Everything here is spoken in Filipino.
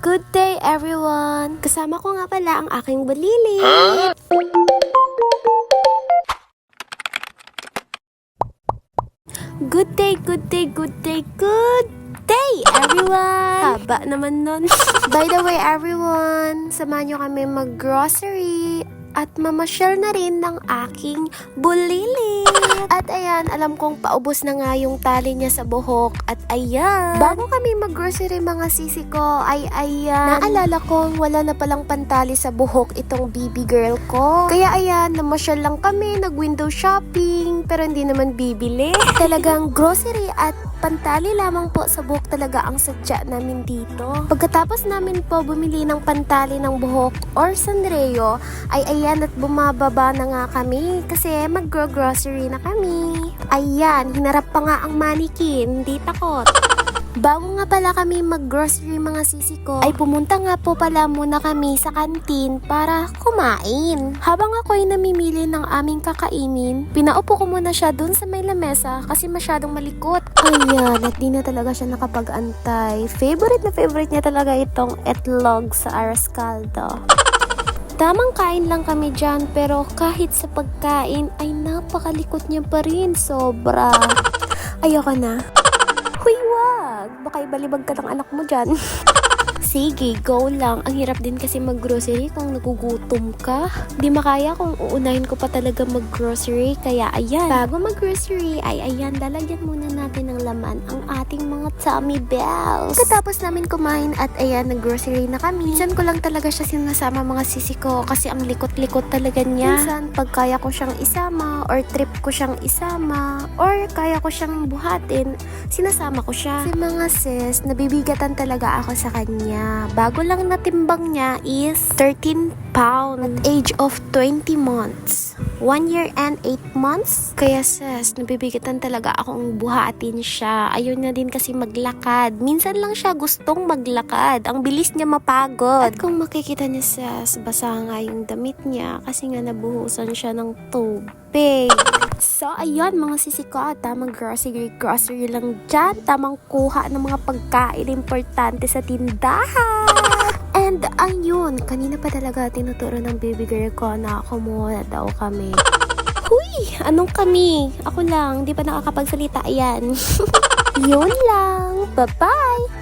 Good day everyone! Kasama ko nga pala ang aking balili. Good day, good day, good day, good day everyone! Haba naman nun. By the way everyone, samahan nyo kami mag-grocery at mamasyal na rin ng aking bulili. At ayan, alam kong paubos na nga yung tali niya sa buhok. At ayan, bago kami mag-grocery mga sisi ko, ay ayan, naalala kong wala na palang pantali sa buhok itong baby girl ko. Kaya ayan, namasyal lang kami, nag-window shopping, pero hindi naman bibili. Talagang grocery at pantali lamang po sa buhok talaga ang sadya namin dito. Pagkatapos namin po bumili ng pantali ng buhok or sanreo, ay ayan at bumababa na nga kami kasi mag-grocery na kami. Ayan, hinarap pa nga ang mannequin, hindi takot. Bago nga pala kami mag-grocery mga sisi ko, ay pumunta nga po pala muna kami sa kantin para kumain. Habang ako'y namimili ng aming kakainin, pinaupo ko muna siya dun sa may lamesa kasi masyadong malikot. Ayan, at di na talaga siya nakapag-antay. Favorite na favorite niya talaga itong etlog sa arroz caldo. Tamang kain lang kami dyan, pero kahit sa pagkain ay napakalikot niya pa rin. Sobra. Ayoko na. Huy, wag! Baka ibalibag ka ng anak mo dyan. Sige, go lang. Ang hirap din kasi mag-grocery kung nagugutom ka. Di makaya kung uunahin ko pa talaga mag-grocery. Kaya ayan, bago mag-grocery ay ayan, lalagyan muna natin ng laman ang ating mga tummy bells. Katapos namin kumain at ayan, nag-grocery na kami. Minsan ko lang talaga siya sinasama mga sisi ko kasi ang likot-likot talaga niya. Minsan, pag kaya ko siyang isama or trip ko siyang isama or kaya ko siyang buhatin, sinasama ko siya. Si mga sis, nabibigatan talaga ako sa kanya. Bago lang natimbang niya is 13 pounds at age of 20 months. 1 year and 8 months. Kaya sis, nabibigatan talaga akong buhatin siya. Ayun na din kasi maglakad. Minsan lang siya gustong maglakad. Ang bilis niya mapagod. At kung makikita niya sis, basa nga yung damit niya kasi nga nabuhusan siya ng tubig. So, ayun mga sisi ko, tamang grocery lang dyan. Tamang kuha ng mga pagkain importante sa tindahan. And ayun, kanina pa talaga tinuturo ng baby girl ko na kumuha daw kami. Huy! Anong kami? Ako lang, di pa nakakapagsalita. Ayan. Yun lang. Bye-bye!